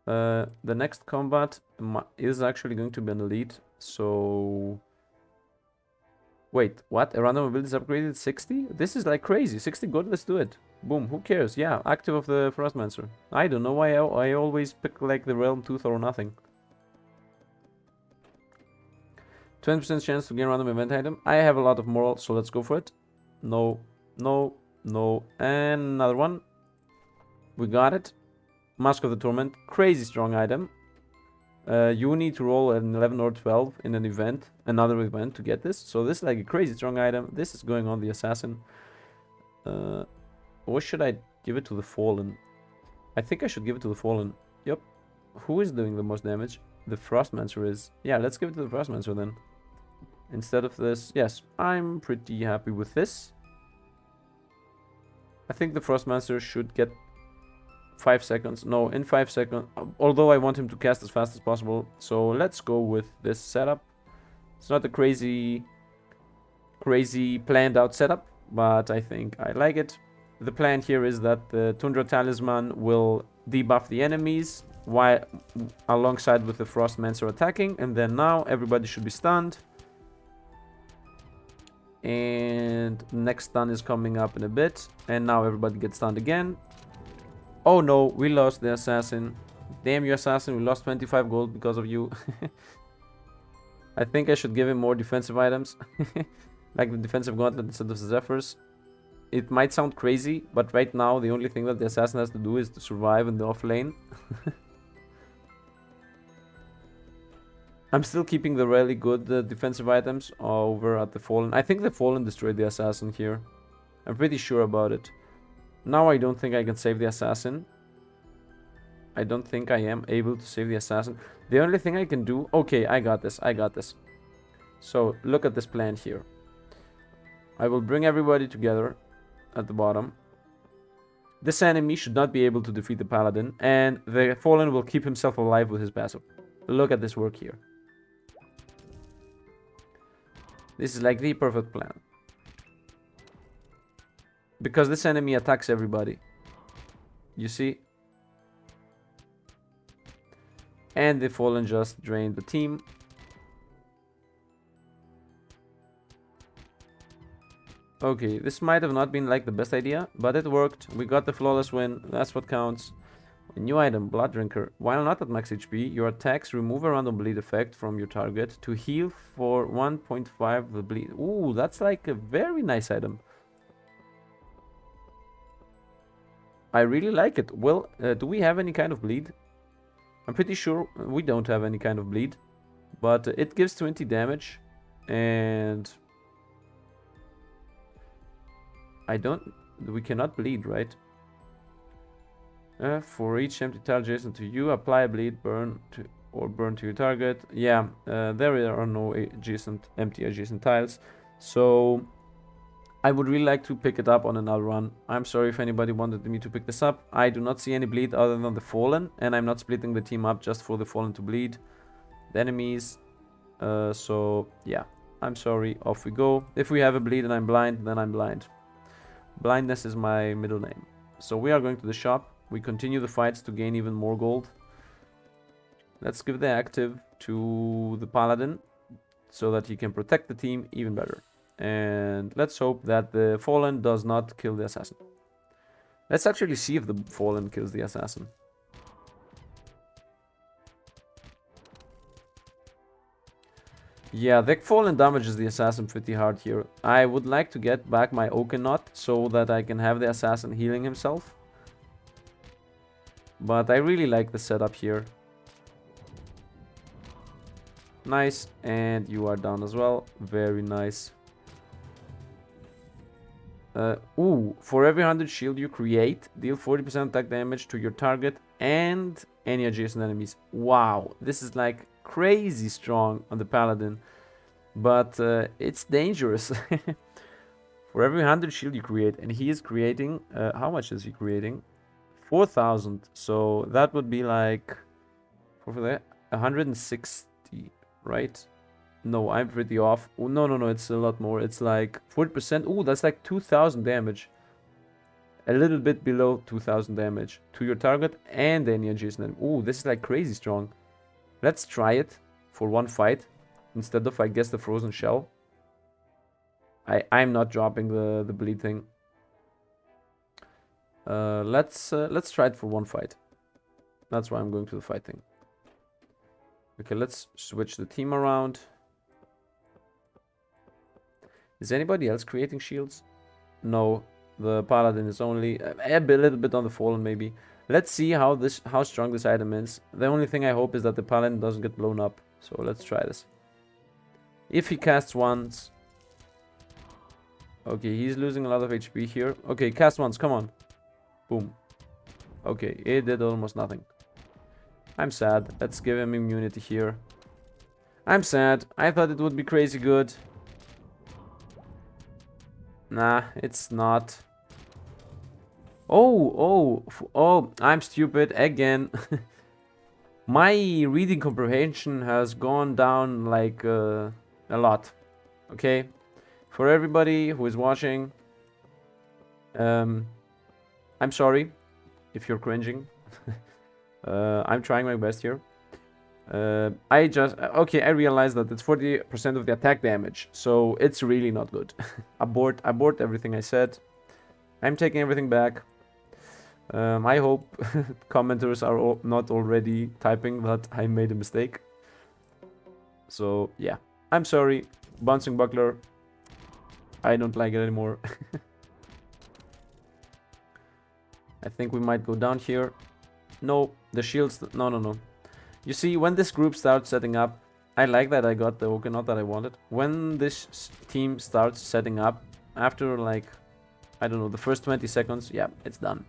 The next combat is actually going to be an elite, so... Wait, what? A random ability is upgraded 60? This is like crazy. 60 gold, let's do it. Boom, who cares? Yeah, active of the Frostmancer. I don't know why I always pick like the Realm Tooth or nothing. 20% chance to gain random event item. I have a lot of moral, so let's go for it. No, no, no, and another one. We got it. Mask of the Torment, crazy strong item. You need to roll an 11 or 12 in an event, another event to get this. So this is like a crazy strong item. This is going on the assassin. Or should I give it to the Fallen? I think I should give it to the Fallen. Yep. Who is doing the most damage? The Frostmancer is. Yeah, let's give it to the Frostmancer then. Instead of this. Yes, I'm pretty happy with this. I think the Frostmancer should get 5 seconds. No, in 5 seconds. Although I want him to cast as fast as possible. So let's go with this setup. It's not a crazy planned out setup, but I think I like it. The plan here is that the Tundra Talisman will debuff the enemies while alongside with the Frostmancer attacking, and then now everybody should be stunned. And next stun is coming up in a bit, and now everybody gets stunned again. Oh no, we lost the assassin. Damn you, assassin, we lost 25 gold because of you. I think I should give him more defensive items. Like the defensive gauntlet instead of the Zephyrs. It might sound crazy, but right now the only thing that the assassin has to do is to survive in the off lane. I'm still keeping the really good defensive items over at the Fallen. I think the Fallen destroyed the assassin here. I'm pretty sure about it. Now I don't think I can save the assassin. I don't think I am able to save the assassin. The only thing I can do... Okay, I got this. I got this. So, look at this plan here. I will bring everybody together at the bottom. This enemy should not be able to defeat the Paladin. And the Fallen will keep himself alive with his passive. Look at this work here. This is like the perfect plan. Because this enemy attacks everybody. You see? And the Fallen just drained the team. Okay, this might have not been like the best idea, but it worked. We got the flawless win. That's what counts. A new item, Blood Drinker. While not at max HP, your attacks remove a random bleed effect from your target to heal for 1.5 the bleed. Ooh, that's like a very nice item. I really like it. Well, do we have any kind of bleed? I'm pretty sure we don't have any kind of bleed. But it gives 20 damage. And... We cannot bleed, right? For each empty tile adjacent to you, apply a bleed, burn to your target. Yeah, there are no empty adjacent tiles. So... I would really like to pick it up on another run. I'm sorry if anybody wanted me to pick this up. I do not see any bleed other than the Fallen, and I'm not splitting the team up just for the Fallen to bleed the enemies. So yeah, I'm sorry, off we go. If we have a bleed and I'm blind, then I'm blind. Blindness is my middle name. So we are going to the shop. We continue the fights to gain even more gold. Let's give the active to the Paladin so that he can protect the team even better. And let's hope that the Fallen does not kill the assassin. Let's actually see if the Fallen kills the assassin. Yeah, the Fallen damages the assassin pretty hard here. I would like to get back my Oaken Knot so that I can have the assassin healing himself. But I really like the setup here. Nice, and you are down as well. Very nice. Ooh, for every 100 shield you create, deal 40% attack damage to your target and any adjacent enemies. Wow, this is like crazy strong on the Paladin, but it's dangerous. For every 100 shield you create, and he is creating, how much is he creating? 4,000, so that would be like, for that, 160, right? No, I'm pretty off. Oh, no, it's a lot more. It's like 40%. Ooh, that's like 2,000 damage. A little bit below 2,000 damage to your target and any adjacent. Ooh, this is like crazy strong. Let's try it for one fight instead of, I guess, the frozen shell. I'm not dropping the bleed thing. Let's try it for one fight. That's why I'm going to the fight thing. Okay, let's switch the team around. Is anybody else creating shields? No, the Paladin is only a little bit on the Fallen maybe. Let's see how strong this item is. The only thing I hope is that the Paladin doesn't get blown up. So let's try this. If he casts once. Okay, he's losing a lot of HP here. Okay, cast once, come on. Boom. Okay, it did almost nothing. I'm sad. Let's give him immunity here. I'm sad. I thought it would be crazy good. Nah, it's not. Oh, I'm stupid again. My reading comprehension has gone down like a lot. Okay? For everybody who is watching, I'm sorry if you're cringing. I'm trying my best here. Okay, I realized that it's 40% of the attack damage, so it's really not good. abort everything I said. I'm taking everything back. I hope commenters are not already typing that I made a mistake. So yeah, I'm sorry. Bouncing buckler, I don't like it anymore. I think we might go down here. No, the shields, no. You see, when this group starts setting up, I like that I got the okay, not that I wanted. When this team starts setting up, after like, I don't know, the first 20 seconds, yeah, it's done.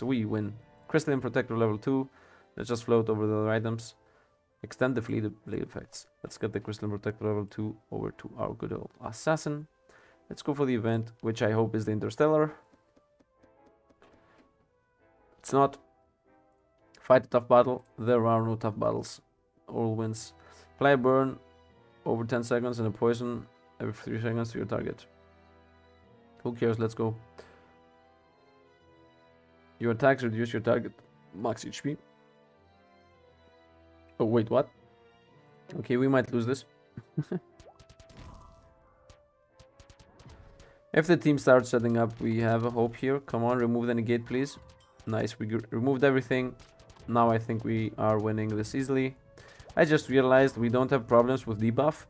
We win. Crystalline Protector level 2. Let's just float over the other items. Extend the bleed effects. Let's get the Crystalline Protector level 2 over to our good old Assassin. Let's go for the event, which I hope is the Interstellar. It's not. Fight a tough battle. There are no tough battles. All wins. Apply a burn over 10 seconds and a poison every 3 seconds to your target. Who cares? Let's go. Your attacks reduce your target max HP. Oh, wait, what? Okay, we might lose this. If the team starts setting up, we have a hope here. Come on, remove the negate, please. Nice, we removed everything. Now I think we are winning this easily. I just realized we don't have problems with debuff.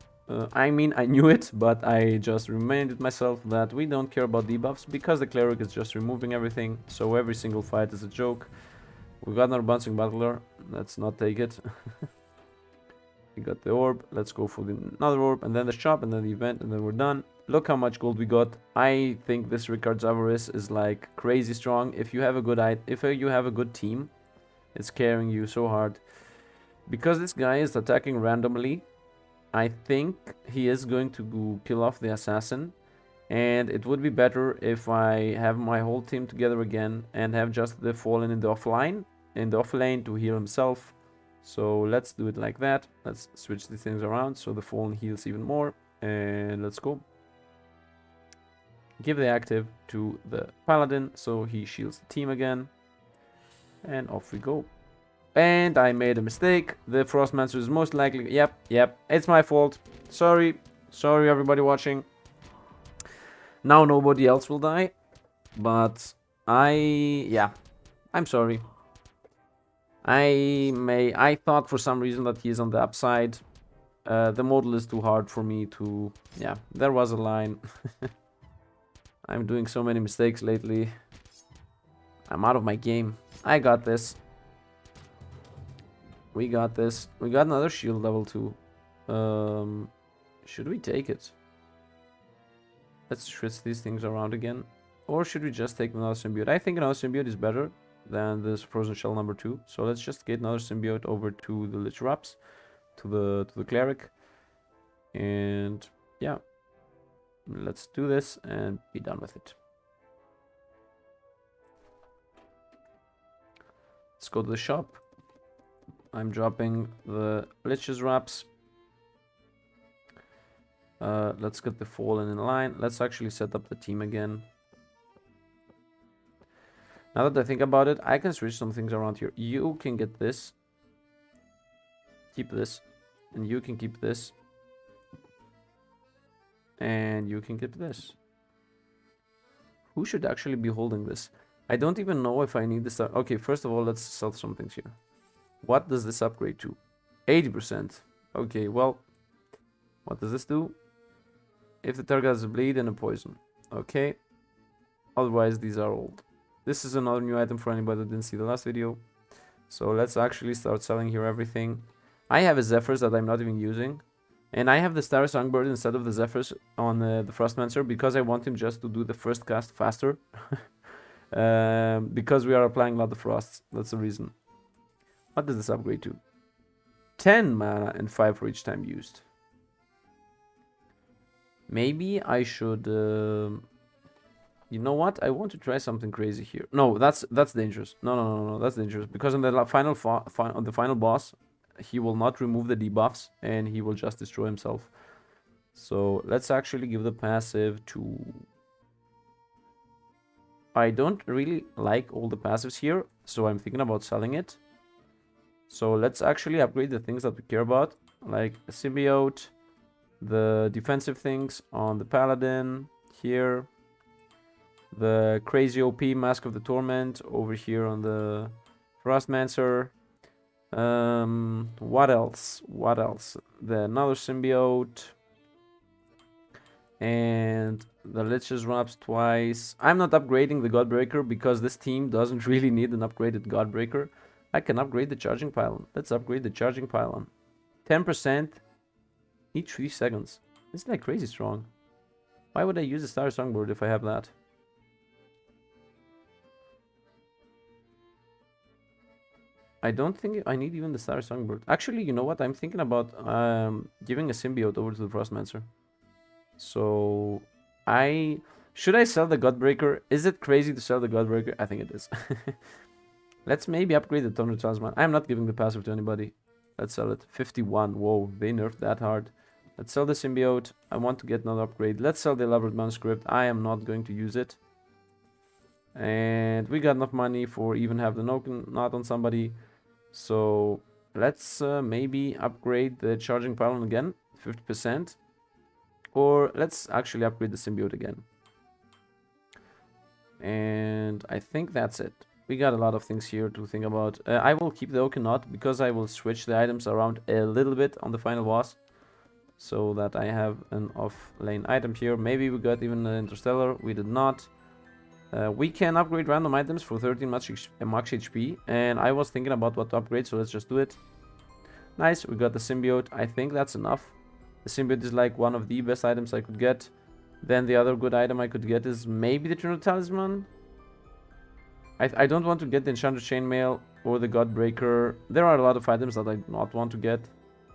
I mean, I knew it, but I just reminded myself that we don't care about debuffs because the cleric is just removing everything. So every single fight is a joke. We got another bouncing battler. Let's not take it. We got the orb. Let's go for another orb, and then the shop, and then the event, and then we're done. Look how much gold we got. I think this Ricard's Avarice is like crazy strong. If you have a good team, it's carrying you so hard. Because this guy is attacking randomly, I think he is going to kill off the assassin. And it would be better if I have my whole team together again and have just the Fallen in the off lane to heal himself. So let's do it like that. Let's switch these things around so the Fallen heals even more. And let's go. Give the active to the Paladin so he shields the team again. And off we go. And I made a mistake. The Frostmancer is most likely... Yep. It's my fault. Sorry everybody watching. Now nobody else will die. But I'm sorry. I thought for some reason that he's on the upside. The model is too hard for me to... Yeah, there was a line. I'm doing so many mistakes lately. I'm out of my game. I got this. We got this. We got another shield level 2. Should we take it? Let's switch these things around again. Or should we just take another symbiote? I think another symbiote is better than this frozen shell number 2. So let's just get another symbiote over to the Lich Raps, to the cleric. And yeah, let's do this and be done with it. Let's go to the shop. I'm dropping the Lich's Raps. Let's get the Fallen in line. Let's actually set up the team again. Now that I think about it, I can switch some things around here. You can get this. Keep this. And you can keep this. And you can keep this. Who should actually be holding this? I don't even know if I need this. Okay, first of all, let's sell some things here. What does this upgrade to? 80%. Okay, well, what does this do? If the target has a bleed and a poison. Okay. Otherwise, these are old. This is another new item for anybody that didn't see the last video. So let's actually start selling here everything. I have a Zephyrs that I'm not even using. And I have the Star Songbird instead of the Zephyrs on the Frostmancer because I want him just to do the first cast faster. Because we are applying a lot of frosts. That's the reason. What does this upgrade to? 10 mana and 5 for each time used. Maybe I should... you know what? I want to try something crazy here. No, that's dangerous. No, that's dangerous. Because on the final boss, he will not remove the debuffs and he will just destroy himself. So let's actually give the passive to... I don't really like all the passives here, so I'm thinking about selling it. So let's actually upgrade the things that we care about, like a symbiote, the defensive things on the paladin here, the crazy OP Mask of the Torment over here on the Frostmancer. What else? What else? Another symbiote. And the Lich's Raps twice. I'm not upgrading the Godbreaker because this team doesn't really need an upgraded Godbreaker. I can upgrade the Charging Pylon. Let's upgrade the Charging Pylon. 10% each 3 seconds. Isn't that crazy strong? Why would I use a Star Songbird if I have that? I don't think I need even the Star Songbird. Actually, you know what? I'm thinking about giving a symbiote over to the Frostmancer. So, should I sell the Godbreaker? Is it crazy to sell the Godbreaker? I think it is. Let's maybe upgrade the Thunder Talisman. I'm not giving the passive to anybody. Let's sell it. 51. Whoa, they nerfed that hard. Let's sell the symbiote. I want to get another upgrade. Let's sell the elaborate manuscript. I am not going to use it. And we got enough money for even have the knot on somebody. So let's maybe upgrade the Charging Pylon again. 50%. Or let's actually upgrade the symbiote again. And I think that's it. We got a lot of things here to think about. I will keep the Oaken Knot because I will switch the items around a little bit on the final boss. So that I have an off-lane item here. Maybe we got even an Interstellar. We did not. We can upgrade random items for 13 max HP. And I was thinking about what to upgrade, so let's just do it. Nice, we got the symbiote. I think that's enough. The symbiote is like one of the best items I could get. Then the other good item I could get is maybe the Eternal Talisman. I don't want to get the Enchanted Chainmail or the Godbreaker. There are a lot of items that I do not want to get.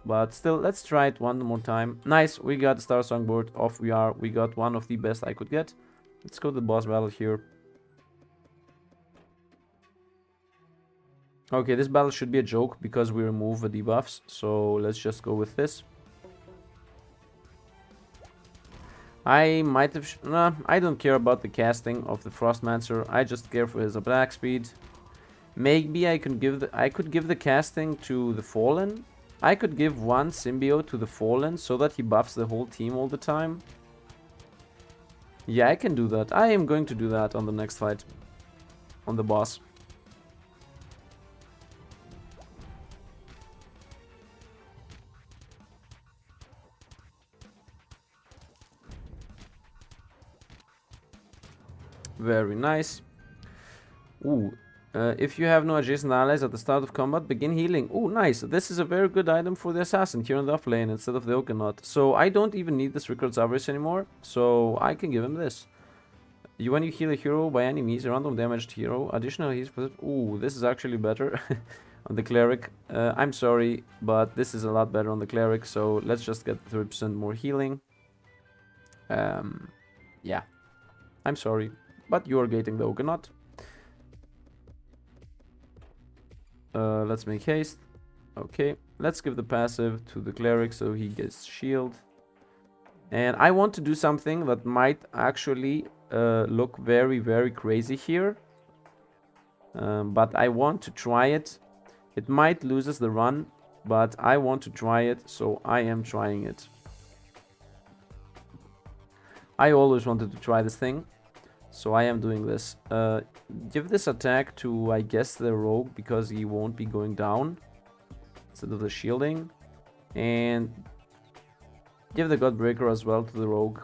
But still, let's try it one more time. Nice, we got the Star Songbird. Off we are. We got one of the best I could get. Let's go to the boss battle here. Okay, this battle should be a joke because we remove the debuffs. So let's just go with this. I might have... Nah, I don't care about the casting of the Frostmancer. I just care for his attack speed. Maybe I could give the casting to the Fallen. I could give one symbiote to the Fallen so that he buffs the whole team all the time. Yeah, I can do that. I am going to do that on the next fight. On the boss. Very nice. Ooh. If you have no adjacent allies at the start of combat, begin healing. Oh, nice. This is a very good item for the assassin here in the off lane instead of the Oaken Knot. So I don't even need this Record's Avarice anymore. So I can give him this. When you heal a hero by enemies, a random damaged hero, additional heals. Ooh, this is actually better on the cleric. I'm sorry, but this is a lot better on the cleric. So let's just get 30% more healing. Yeah, I'm sorry, but you are gating the Ogonaut. Let's make haste. Okay, let's give the passive to the cleric so he gets shield. And I want to do something that might actually look very, very crazy here. But I want to try it. It might lose us the run, but I want to try it, so I am trying it. I always wanted to try this thing, so I am doing this. Give this attack to, I guess, the rogue, because he won't be going down instead of the shielding. And give the Godbreaker as well to the rogue.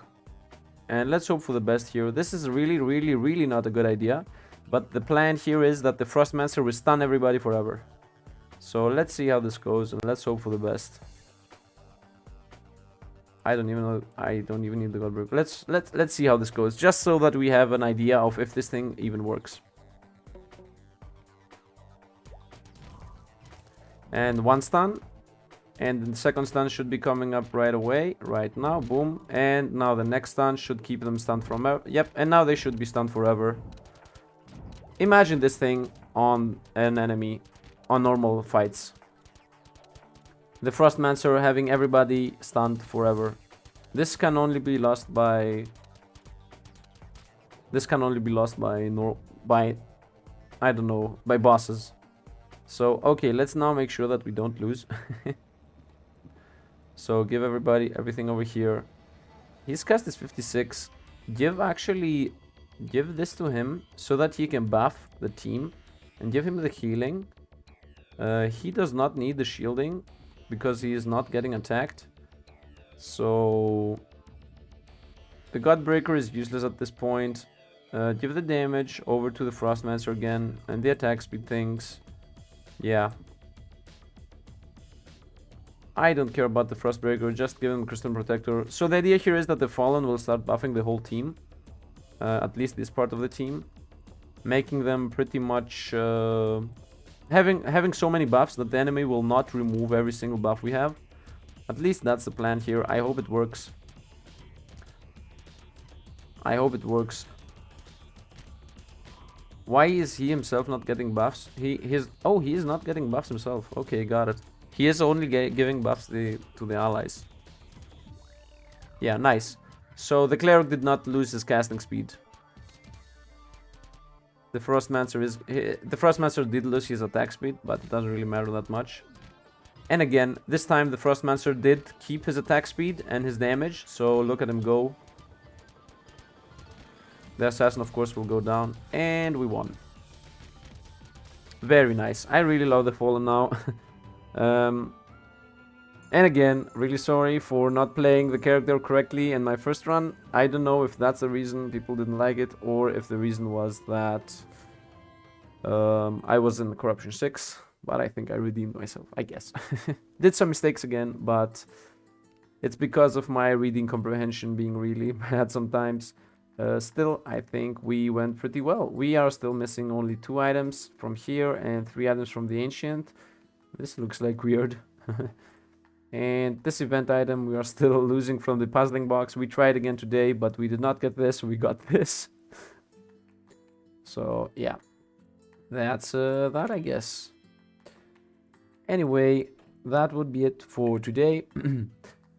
And let's hope for the best here. This is really, really, really not a good idea. But the plan here is that the Frostmancer will stun everybody forever. So let's see how this goes, and let's hope for the best. I don't even know. I don't even need the Godbreaker. Let's see how this goes, just so that we have an idea of if this thing even works. And one stun. And the second stun should be coming up right away, right now, boom. And now the next stun should keep them stunned forever. Yep, and now they should be stunned forever. Imagine this thing on an enemy, on normal fights. The Frostmancer having everybody stunned forever. This can only be lost by... This can only be lost by I don't know, by bosses. So, okay, let's now make sure that we don't lose. So give everybody everything over here. His cast is 56. Give this to him so that he can buff the team and give him the healing. He does not need the shielding because he is not getting attacked. So the Godbreaker is useless at this point. Give the damage over to the Frostmancer again and the attack speed things. Yeah. I don't care about the Frostbreaker, just give him Crystal Protector. So the idea here is that the Fallen will start buffing the whole team. At least this part of the team. Making them pretty much... having so many buffs that the enemy will not remove every single buff we have. At least that's the plan here. I hope it works. I hope it works. Why is he himself not getting buffs? He is not getting buffs himself. Okay, got it. He is only giving buffs to the allies. Yeah, nice. So the cleric did not lose his casting speed. The Frostmancer did lose his attack speed, but it doesn't really matter that much. And again, this time the Frostmancer did keep his attack speed and his damage, so look at him go. The assassin, of course, will go down, and we won. Very nice. I really love the Fallen now. And again, really sorry for not playing the character correctly in my first run. I don't know if that's the reason people didn't like it, or if the reason was that I was in Corruption 6, but I think I redeemed myself, I guess. Did some mistakes again, but it's because of my reading comprehension being really bad sometimes. Still, I think we went pretty well. We are still missing only 2 items from here and 3 items from the Ancient. This looks like weird. And this event item, we are still losing from the puzzling box. We tried again today, but we did not get this. We got this. So, yeah. That's that, I guess. Anyway, that would be it for today.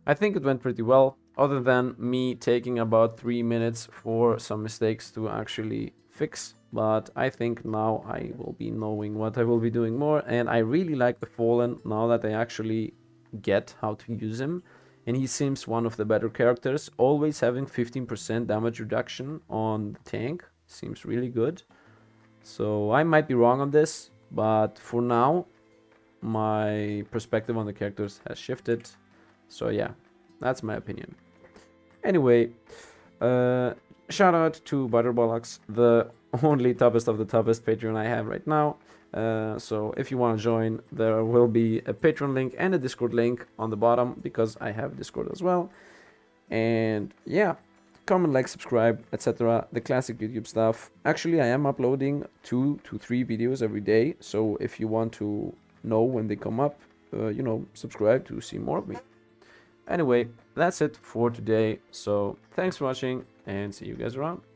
I think it went pretty well, other than me taking about 3 minutes for some mistakes to actually fix. But I think now I will be knowing what I will be doing more. And I really like the Fallen now that I actually get how to use him. And he seems one of the better characters. Always having 15% damage reduction on the tank seems really good. So I might be wrong on this, but for now my perspective on the characters has shifted. So yeah, that's my opinion. Anyway, shout out to Butterbollocks, the only toughest of the toughest Patreon I have right now. So if you want to join, there will be a Patreon link and a Discord link on the bottom, because I have Discord as well. And yeah, comment, like, subscribe, etc. The classic YouTube stuff. Actually, I am uploading 2 to 3 videos every day, so if you want to know when they come up, you know, subscribe to see more of me. Anyway, that's it for today, so thanks for watching and see you guys around.